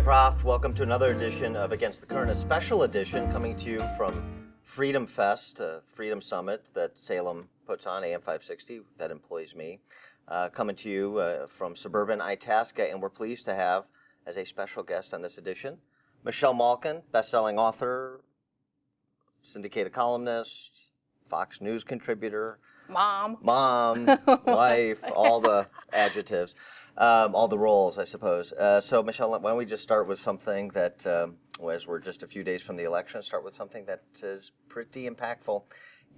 Prof. Welcome to another edition of Against the Current, a special edition coming to you from Freedom Fest, a Freedom Summit that Salem puts on, AM 560, that employs me. Coming to you from suburban Itasca, and we're pleased to have, as a special guest on this edition, Michelle Malkin, best-selling author, syndicated columnist, Fox News contributor. Mom, wife, all the adjectives, all the roles, I suppose. So, Michelle, why don't we just start with something that, as we're just a few days from the election, start with something that is pretty impactful.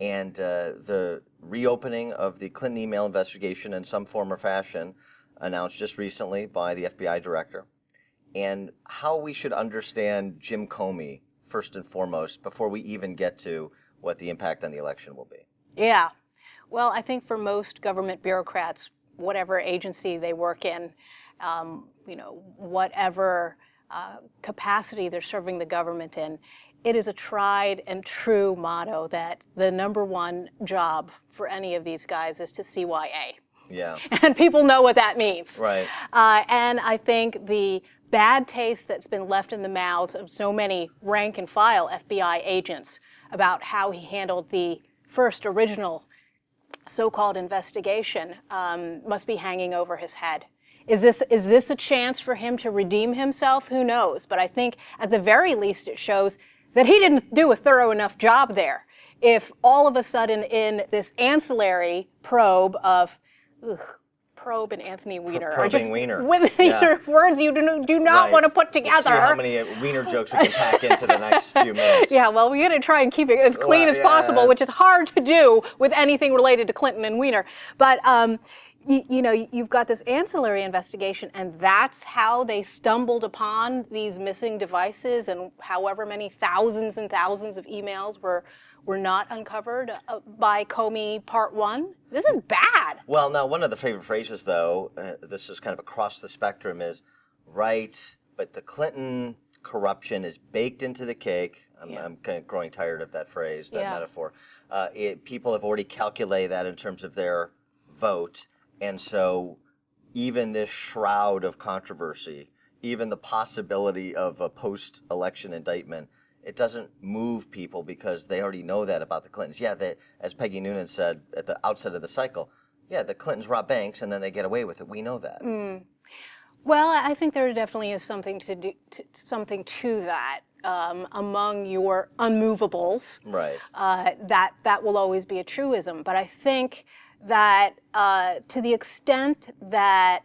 And the reopening of the Clinton email investigation in some form or fashion, announced just recently by the FBI director, and how we should understand Jim Comey, first and foremost, before we even get to what the impact on the election will be. Yeah. Well, I think for most government bureaucrats, whatever agency they work in, whatever capacity they're serving the government in, it is a tried and true motto that the number one job for any of these guys is to CYA. Yeah. And people know what that means. Right. And I think the bad taste that's been left in the mouths of so many rank and file FBI agents about how he handled the first original so-called investigation must be hanging over his head. Is this a chance for him to redeem himself? Who knows? But I think at the very least it shows that he didn't do a thorough enough job there. If all of a sudden in this ancillary probe of probe and Anthony Weiner are just Weiner. These are words you do not want to put together. See how many Weiner jokes we can pack into the next few minutes. Yeah, well, we got to try and keep it as clean as possible, which is hard to do with anything related to Clinton and Weiner. But you've got this ancillary investigation, and that's how they stumbled upon these missing devices, and however many thousands and thousands of emails were not uncovered by Comey Part 1. This is bad. Well, now, one of the favorite phrases, though, this is kind of across the spectrum, is, right, but the Clinton corruption is baked into the cake. I'm kind of growing tired of that phrase, that metaphor. People have already calculated that in terms of their vote, and so even this shroud of controversy, even the possibility of a post-election indictment, it doesn't move people because they already know that about the Clintons. Yeah, as Peggy Noonan said at the outset of the cycle, yeah, the Clintons rob banks and then they get away with it. We know that. Well, I think there definitely is something to that among your unmovables. Right. That will always be a truism. But I think that to the extent that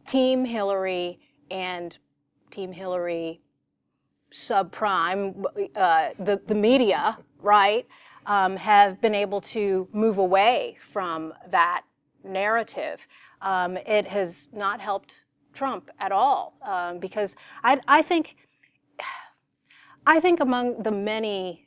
Team Hillary and Team Hillary subprime, the media, right, have been able to move away from that narrative. It has not helped Trump at all, because I think among the many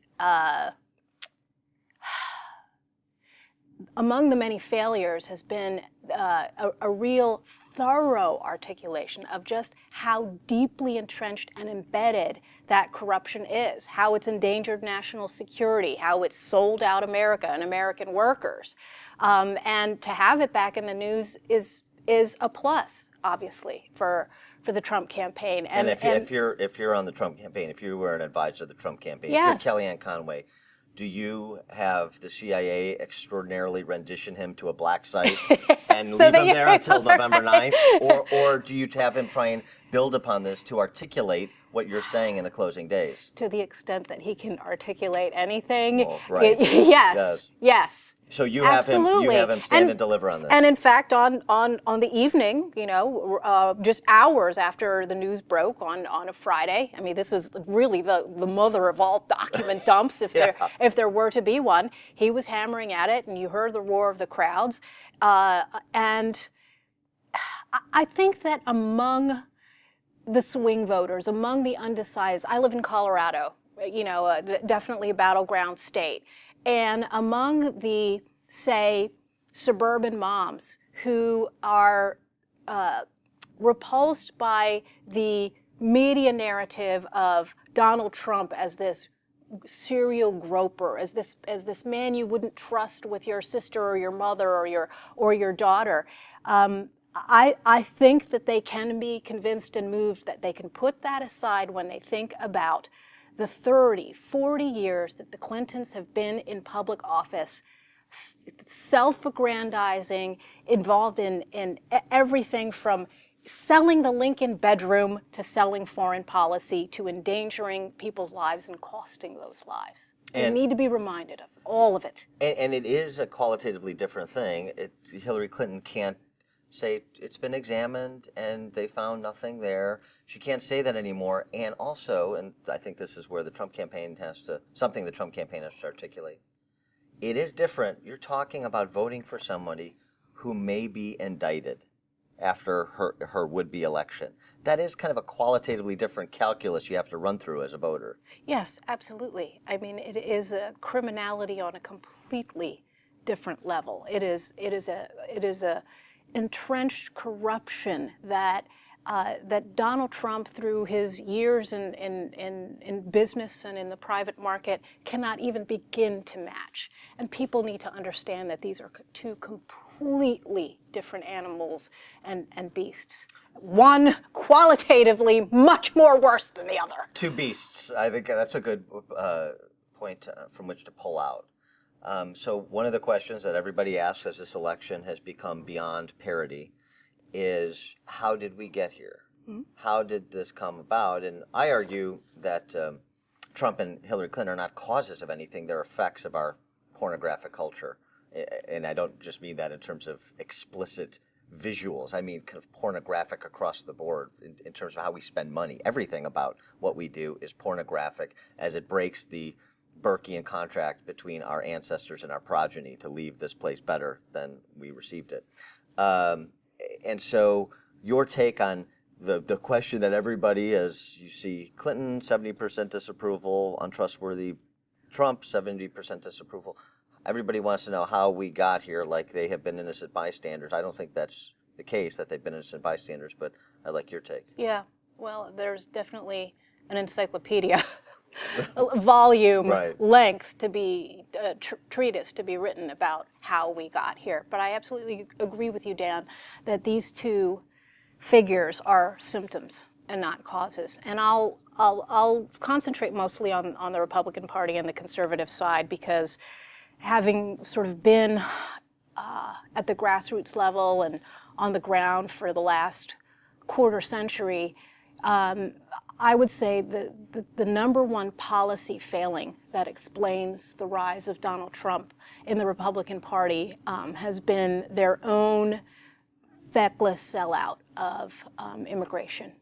failures has been a real thorough articulation of just how deeply entrenched and embedded that corruption is, how it's endangered national security, how it's sold out America and American workers. And to have it back in the news is a plus, obviously, for the Trump campaign. And if you're on the Trump campaign, if you were an advisor of the Trump campaign, yes. If you're Kellyanne Conway, do you have the CIA extraordinarily rendition him to a black site and leave him there until November 9th? Or do you have him try and build upon this to articulate what you're saying in the closing days? To the extent that he can articulate anything, well, right. Yes. So you have him stand and deliver on this. And in fact, on the evening, just hours after the news broke on a Friday, I mean, this was really the mother of all document dumps, if there were to be one. He was hammering at it, and you heard the roar of the crowds. And I think that among the swing voters, among the undecideds, I live in Colorado, definitely a battleground state. And among the, say, suburban moms who are repulsed by the media narrative of Donald Trump as this serial groper, as this man you wouldn't trust with your sister or your mother or your daughter, I think that they can be convinced and moved, that they can put that aside when they think about the 30, 40 years that the Clintons have been in public office, self-aggrandizing, involved in everything from selling the Lincoln bedroom to selling foreign policy to endangering people's lives and costing those lives. They need to be reminded of all of it. And it is a qualitatively different thing. Hillary Clinton can't say it's been examined and they found nothing there. She can't say that anymore. And also, and I think this is where the Trump campaign has to articulate, it is different. You're talking about voting for somebody who may be indicted after her would-be election. That is kind of a qualitatively different calculus you have to run through as a voter. Yes, absolutely. I mean, it is a criminality on a completely different level. It is a entrenched corruption that Donald Trump, through his years in business and in the private market, cannot even begin to match. And people need to understand that these are two completely different animals and beasts. One qualitatively much more worse than the other. Two beasts. I think that's a good point from which to pull out. So one of the questions that everybody asks as this election has become beyond parody is, how did we get here? Mm-hmm. How did this come about? And I argue that Trump and Hillary Clinton are not causes of anything. They're effects of our pornographic culture. And I don't just mean that in terms of explicit visuals. I mean kind of pornographic across the board in terms of how we spend money. Everything about what we do is pornographic, as it breaks the Burkean contract between our ancestors and our progeny to leave this place better than we received it. And so your take on the question that everybody, as you see, Clinton, 70% disapproval, untrustworthy, Trump, 70% disapproval. Everybody wants to know how we got here, like they have been innocent bystanders. I don't think that's the case, that they've been innocent bystanders, but I'd like your take. Yeah, well, there's definitely an encyclopedia volume length to be treatise to be written about how we got here. But I absolutely agree with you, Dan, that these two figures are symptoms and not causes. And I'll concentrate mostly on the Republican Party and the conservative side, because having sort of been at the grassroots level and on the ground for the last quarter century, I would say the number one policy failing that explains the rise of Donald Trump in the Republican Party has been their own feckless sellout of immigration.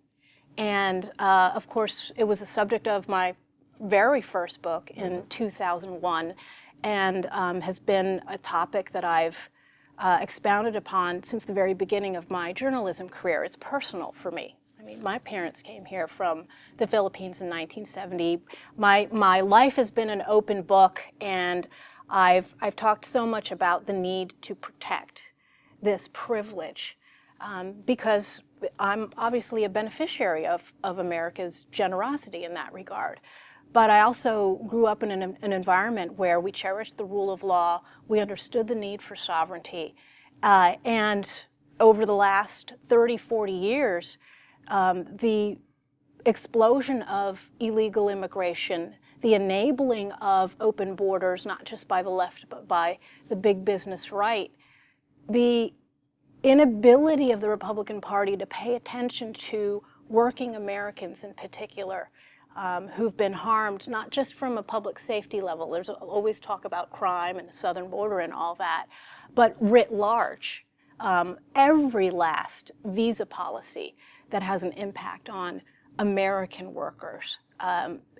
And of course, it was the subject of my very first book in 2001, and has been a topic that I've expounded upon since the very beginning of my journalism career. It's personal for me. I mean, my parents came here from the Philippines in 1970. My life has been an open book, and I've talked so much about the need to protect this privilege because I'm obviously a beneficiary of America's generosity in that regard. But I also grew up in an environment where we cherished the rule of law, we understood the need for sovereignty, and over the last 30, 40 years, the explosion of illegal immigration, the enabling of open borders, not just by the left, but by the big business right, the inability of the Republican Party to pay attention to working Americans in particular, who've been harmed, not just from a public safety level. There's always talk about crime and the southern border and all that, but writ large, every last visa policy that has an impact on American workers.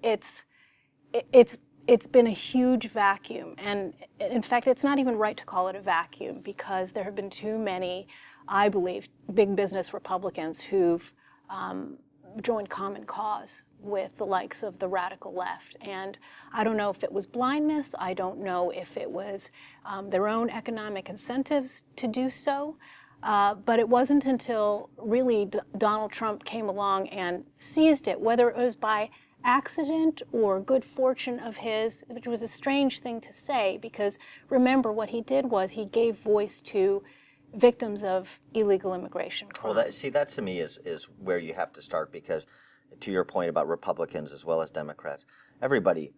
It's been a huge vacuum, and in fact, it's not even right to call it a vacuum, because there have been too many, I believe, big business Republicans who've joined common cause with the likes of the radical left. And I don't know if it was blindness, I don't know if it was their own economic incentives to do so, but it wasn't until really Donald Trump came along and seized it, whether it was by accident or good fortune of his, which was a strange thing to say, because remember what he did was he gave voice to victims of illegal immigration crime. Well, that to me is where you have to start, because to your point about Republicans as well as Democrats, everybody,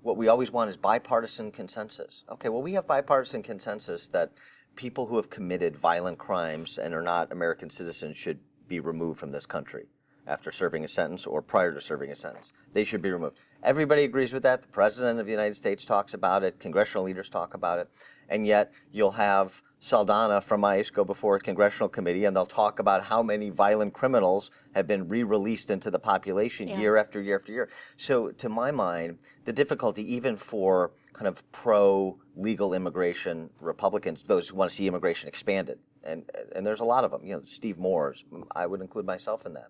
what we always want is bipartisan consensus. Okay, well, we have bipartisan consensus that people who have committed violent crimes and are not American citizens should be removed from this country after serving a sentence or prior to serving a sentence. They should be removed. Everybody agrees with that. The President of the United States talks about it. Congressional leaders talk about it. And yet you'll have Saldana from ICE go before a congressional committee, and they'll talk about how many violent criminals have been re-released into the population year after year after year. So to my mind, the difficulty even for kind of pro-legal immigration Republicans, those who want to see immigration expanded, and there's a lot of them, Steve Moore's, I would include myself in that.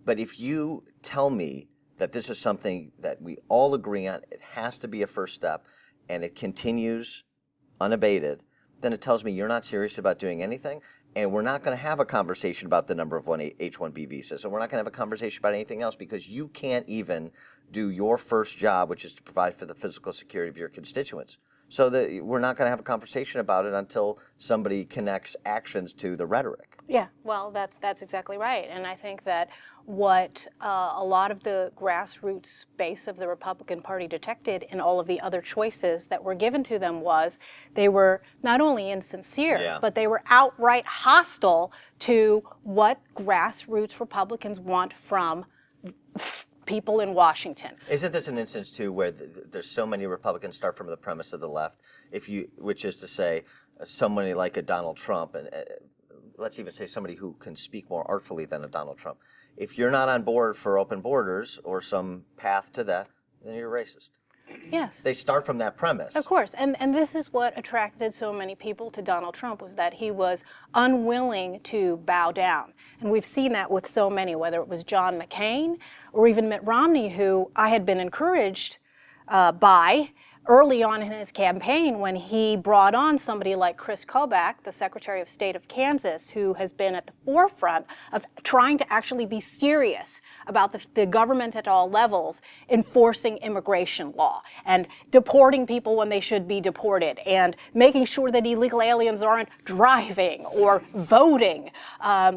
But if you tell me that this is something that we all agree on, it has to be a first step, and it continues unabated, then it tells me you're not serious about doing anything, and we're not going to have a conversation about the number of H-1B visas, and we're not going to have a conversation about anything else, because you can't even do your first job, which is to provide for the physical security of your constituents. So that we're not going to have a conversation about it until somebody connects actions to the rhetoric. Yeah, well, that's exactly right. And I think that what a lot of the grassroots base of the Republican Party detected in all of the other choices that were given to them was they were not only insincere, but they were outright hostile to what grassroots Republicans want from people in Washington. Isn't this an instance too where there's so many Republicans start from the premise of the left, which is to say, somebody like a Donald Trump, and let's even say somebody who can speak more artfully than a Donald Trump. If you're not on board for open borders or some path to that, then you're racist. Yes. They start from that premise. Of course, and this is what attracted so many people to Donald Trump, was that he was unwilling to bow down. And we've seen that with so many, whether it was John McCain or even Mitt Romney, who I had been encouraged by early on in his campaign when he brought on somebody like Chris Kobach, the Secretary of State of Kansas, who has been at the forefront of trying to actually be serious about the government at all levels enforcing immigration law and deporting people when they should be deported and making sure that illegal aliens aren't driving or voting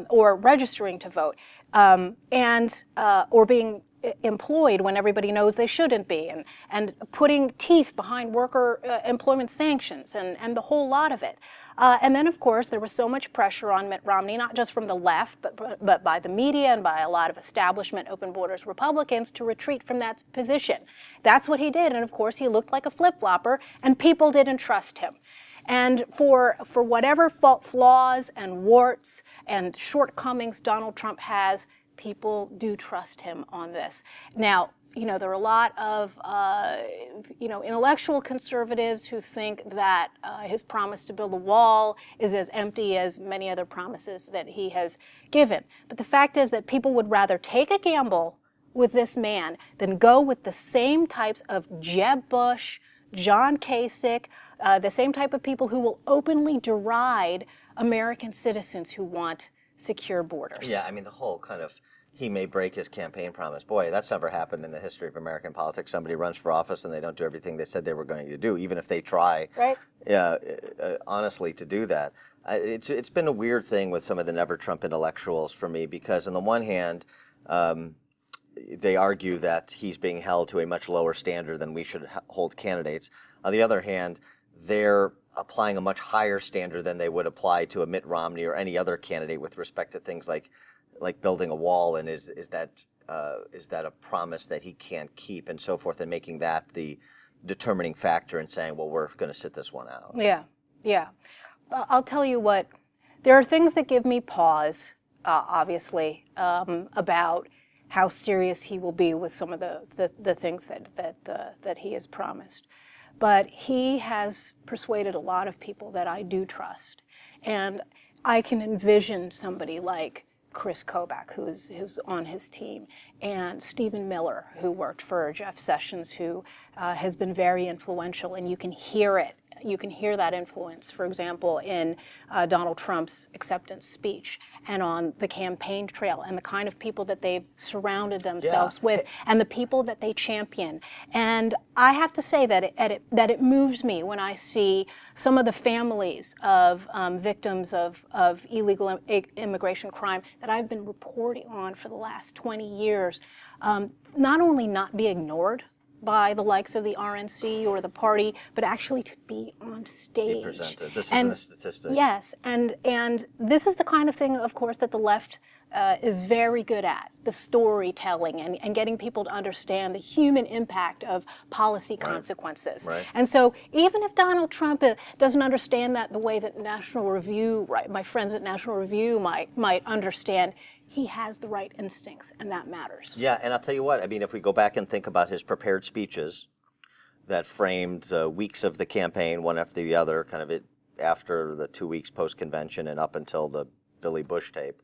or registering to vote or being employed when everybody knows they shouldn't be, and putting teeth behind worker employment sanctions and the whole lot of it. And then, of course, there was so much pressure on Mitt Romney, not just from the left, but by the media and by a lot of establishment open borders Republicans, to retreat from that position. That's what he did, and of course he looked like a flip-flopper, and people didn't trust him. And for whatever flaws and warts and shortcomings Donald Trump has, people do trust him on this. Now, there are a lot of, intellectual conservatives who think that his promise to build a wall is as empty as many other promises that he has given. But the fact is that people would rather take a gamble with this man than go with the same types of Jeb Bush, John Kasich, the same type of people who will openly deride American citizens who want secure borders. Yeah, I mean, the whole kind of, he may break his campaign promise. Boy, that's never happened in the history of American politics. Somebody runs for office and they don't do everything they said they were going to do, even if they try, honestly, to do that. It's been a weird thing with some of the Never Trump intellectuals for me, because on the one hand, they argue that he's being held to a much lower standard than we should hold candidates. On the other hand, they're applying a much higher standard than they would apply to a Mitt Romney or any other candidate with respect to things like building a wall, and is that a promise that he can't keep, and so forth, and making that the determining factor in saying, well, we're going to sit this one out. Yeah. I'll tell you what, there are things that give me pause, obviously, about how serious he will be with some of the things that he has promised. But he has persuaded a lot of people that I do trust. And I can envision somebody like Chris Kobach, who's on his team, and Stephen Miller, who worked for Jeff Sessions, who has been very influential, and you can hear it you can hear that influence, for example, in Donald Trump's acceptance speech and on the campaign trail and the kind of people that they've surrounded themselves with and the people that they champion. And I have to say that it moves me when I see some of the families of victims of illegal immigration crime that I've been reporting on for the last 20 years, not only not be ignored by the likes of the RNC or the party, but actually to be on stage. Be presented. This isn't a statistic. Yes, and this is the kind of thing, of course, that the left is very good at, the storytelling and getting people to understand the human impact of policy consequences. Right. And so even if Donald Trump doesn't understand that the way that National Review, my friends at National Review might understand, he has the right instincts, and that matters. Yeah, and I'll tell you what, I mean, if we go back and think about his prepared speeches that framed weeks of the campaign, one after the other, kind of after the 2 weeks post-convention and up until the Billy Bush tape,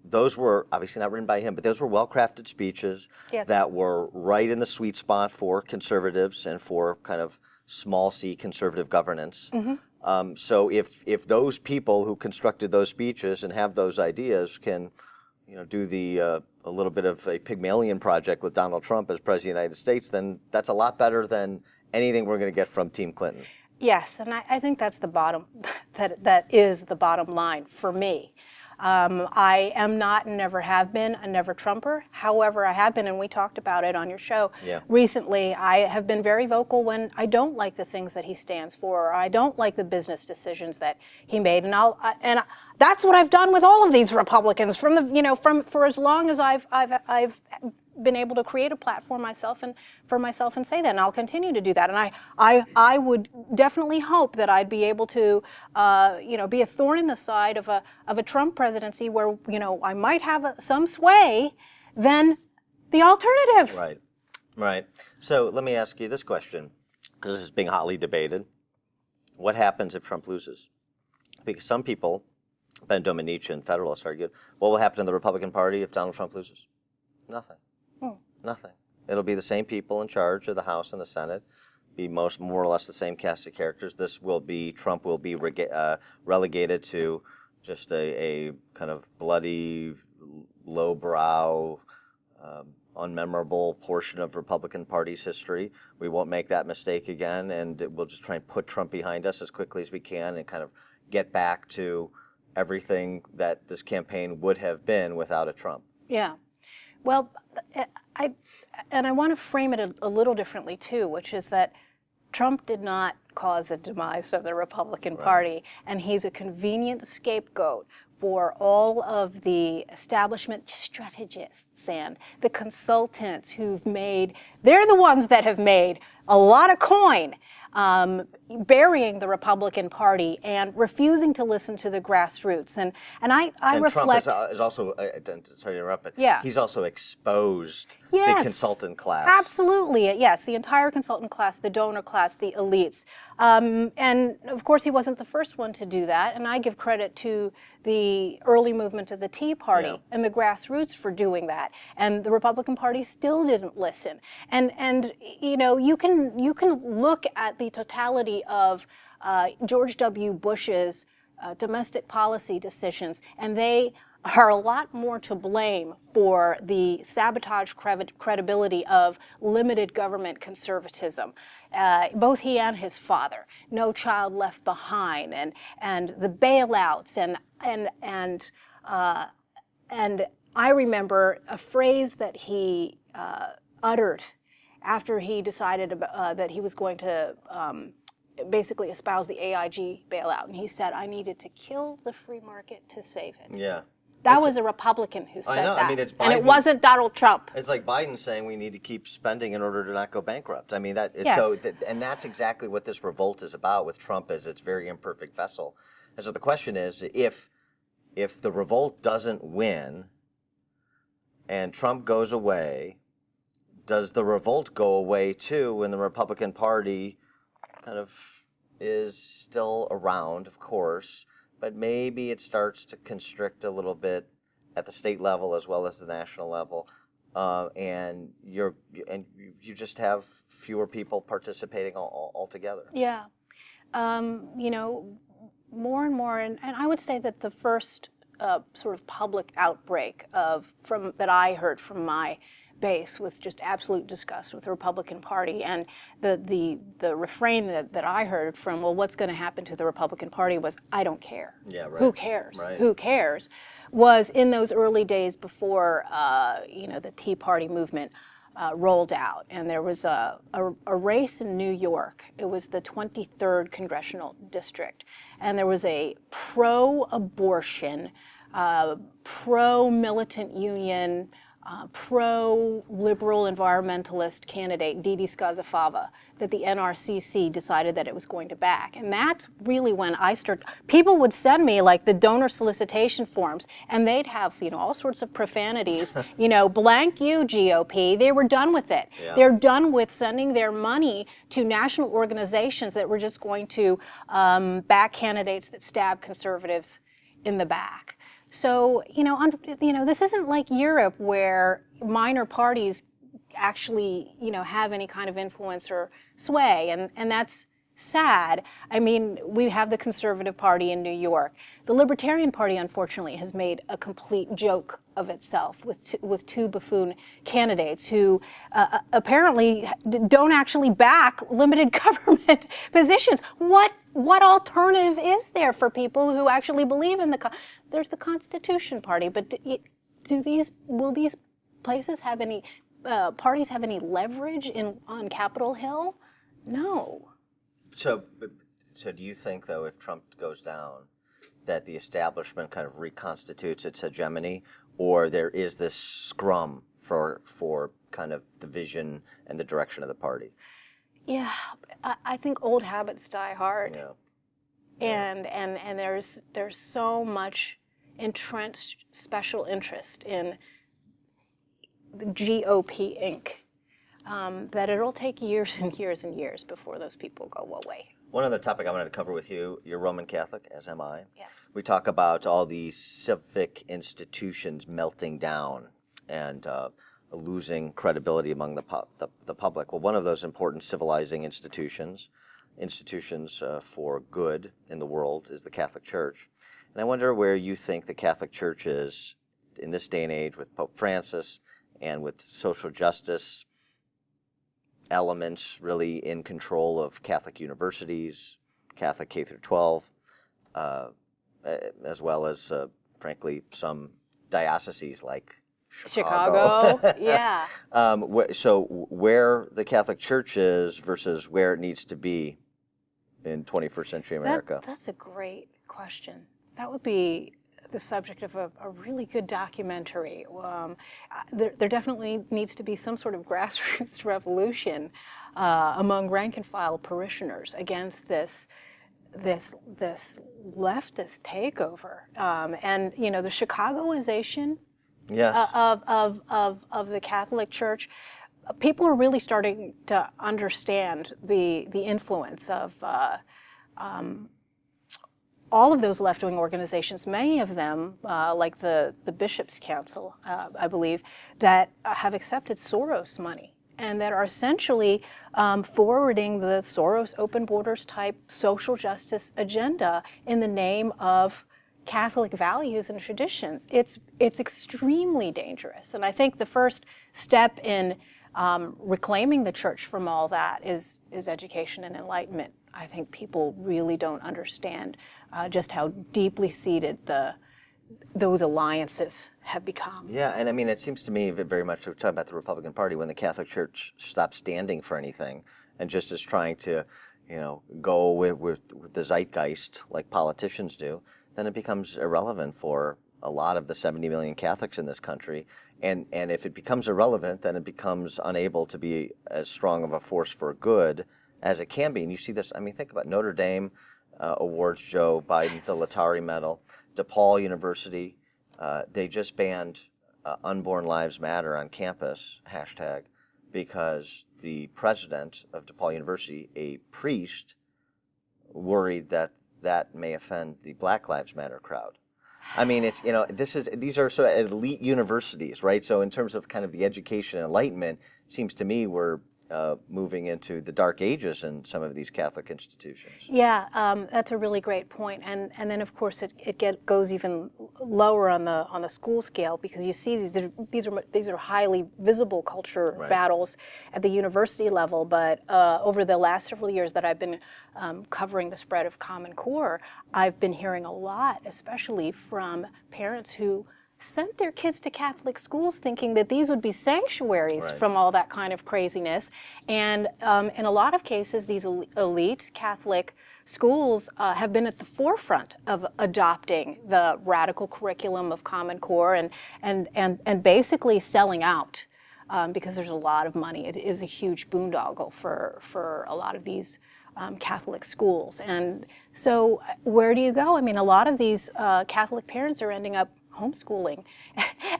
those were obviously not written by him, but those were well-crafted speeches that were right in the sweet spot for conservatives and for kind of small c conservative governance. So if those people who constructed those speeches and have those ideas can, do a little bit of a Pygmalion project with Donald Trump as president of the United States, then that's a lot better than anything we're going to get from Team Clinton. Yes, and I think that's the bottom. That is the bottom line for me. I am not and never have been a never Trumper. However, I have been, and we talked about it on your show recently, I have been very vocal when I don't like the things that he stands for, or I don't like the business decisions that he made. And that's what I've done with all of these Republicans for as long as I've been able to create a platform for myself and say that, and I'll continue to do that. And I would definitely hope that I'd be able to be a thorn in the side of a Trump presidency where I might have some sway than the alternative. Right. So let me ask you this question, because this is being hotly debated. What happens if Trump loses? Because some people, Ben Dominici and Federalists argued, what will happen to the Republican Party if Donald Trump loses? Nothing. Nothing. It'll be the same people in charge of the House and the Senate, be more or less the same cast of characters. Trump will be relegated to just a kind of bloody, lowbrow, unmemorable portion of Republican Party's history. We won't make that mistake again, and we'll just try and put Trump behind us as quickly as we can and kind of get back to everything that this campaign would have been without a Trump. Yeah. Well, I want to frame it a little differently too, which is that Trump did not cause the demise of the Republican Party, and he's a convenient scapegoat for all of the establishment strategists and the consultants they're the ones that have made a lot of coin burying the Republican Party and refusing to listen to the grassroots. And I reflect... Trump is also, sorry to interrupt, but he's also exposed the consultant class. Absolutely, yes, the entire consultant class, the donor class, the elites. And of course he wasn't the first one to do that, and I give credit to the early movement of the Tea Party and the grassroots for doing that. And the Republican Party still didn't listen. And you can look at the totality of George W. Bush's domestic policy decisions, and they are a lot more to blame for the sabotage credibility of limited government conservatism. Both he and his father, No Child Left Behind, and the bailouts, and I remember a phrase that he uttered after he decided that he was going to basically espouse the AIG bailout, and he said, "I needed to kill the free market to save it." Yeah. That was a Republican who said that. I mean, it's Biden, and it wasn't Donald Trump. It's like Biden saying we need to keep spending in order to not go bankrupt. I mean, that is and that's exactly what this revolt is about with Trump, as its very imperfect vessel. And so the question is, if the revolt doesn't win and Trump goes away, does the revolt go away too when the Republican Party kind of is still around, of course, but maybe it starts to constrict a little bit at the state level as well as the national level, and you just have fewer people participating altogether. Yeah, you know, more and more, and I would say that the first sort of public outbreak that I heard from my base with just absolute disgust with the Republican Party, and the refrain that I heard from, well, what's going to happen to the Republican Party was, I don't care. Yeah, right. Who cares? Right. Who cares? Was in those early days before the Tea Party movement rolled out, and there was a race in New York. It was the 23rd congressional district, and there was a pro-abortion, pro-militant union, pro-liberal environmentalist candidate, Didi Scazafava, that the NRCC decided that it was going to back. And that's really when people would send me like the donor solicitation forms, and they'd have, all sorts of profanities, blank you, GOP. They were done with it. Yeah. They're done with sending their money to national organizations that were just going to back candidates that stab conservatives in the back. So, this isn't like Europe where minor parties actually, have any kind of influence or sway, and that's sad. I mean, we have the Conservative Party in New York. The Libertarian Party, unfortunately, has made a complete joke of itself with two buffoon candidates who apparently don't actually back limited government positions. What alternative is there for people who actually believe in there's the Constitution Party, but will these places have any parties have any leverage on Capitol Hill? No. So do you think, though, if Trump goes down, that the establishment kind of reconstitutes its hegemony, or there is this scrum for kind of the vision and the direction of the party? Yeah, I think old habits die hard. Yeah. And there's so much entrenched special interest in the GOP Inc. That it'll take years and years and years before those people go away. One other topic I wanted to cover with you, you're Roman Catholic, as am I. Yeah. We talk about all these civic institutions melting down and losing credibility among the public. Well, one of those important civilizing institutions for good in the world, is the Catholic Church. And I wonder where you think the Catholic Church is in this day and age with Pope Francis and with social justice elements really in control of Catholic universities, Catholic K through 12, as well as, frankly, some dioceses like Chicago. Yeah. So where the Catholic Church is versus where it needs to be in 21st century America? That's a great question. That would be the subject of a really good documentary. There definitely needs to be some sort of grassroots revolution among rank and file parishioners against this leftist takeover. And the Chicagoization Yes. of the Catholic Church, people are really starting to understand the influence of all of those left-wing organizations, many of them, like the Bishops' Council, I believe, that have accepted Soros money and that are essentially forwarding the Soros open borders type social justice agenda in the name of Catholic values and traditions. It's extremely dangerous. And I think the first step in reclaiming the church from all that is education and enlightenment. I think people really don't understand just how deeply seated those alliances have become. Yeah, and I mean, it seems to me very much, we're talking about the Republican Party, when the Catholic Church stops standing for anything and just is trying to, go with the zeitgeist like politicians do, then it becomes irrelevant for a lot of the 70 million Catholics in this country. And if it becomes irrelevant, then it becomes unable to be as strong of a force for good as it can be. And you see this, think about Notre Dame awards Joe Biden the Latari Medal. DePaul University, they just banned Unborn Lives Matter on campus, #, because the president of DePaul University, a priest, worried that may offend the Black Lives Matter crowd. It's, these are sort of elite universities, right? So in terms of kind of the education and enlightenment, it seems to me we're moving into the dark ages in some of these Catholic institutions. Yeah, that's a really great point. And then of course it goes even lower on the school scale, because you see these are highly visible culture battles at the university level. But over the last several years that I've been covering the spread of Common Core, I've been hearing a lot, especially from parents who sent their kids to Catholic schools thinking that these would be sanctuaries from all that kind of craziness. And in a lot of cases, these elite Catholic schools have been at the forefront of adopting the radical curriculum of Common Core and basically selling out because there's a lot of money. It is a huge boondoggle for a lot of these Catholic schools. And so where do you go? I mean, a lot of these Catholic parents are ending up homeschooling.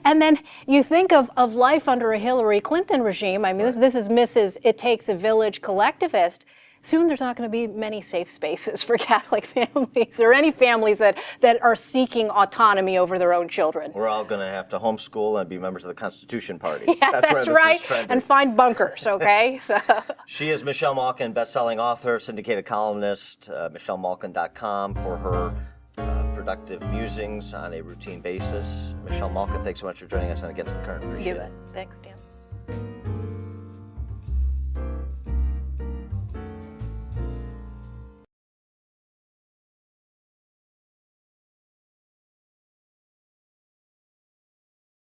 And then you think of life under a Hillary Clinton regime. I mean, this is Mrs. It Takes a Village collectivist. Soon there's not going to be many safe spaces for Catholic families or any families that are seeking autonomy over their own children. We're all going to have to homeschool and be members of the Constitution Party. Yeah, that's where this right. is trending. And find bunkers, okay? She is Michelle Malkin, best-selling author, syndicated columnist, michellemalkin.com for her productive musings on a routine basis. Michelle Malkin, thanks so much for joining us on Against the Current. Appreciate it. Thanks, Dan.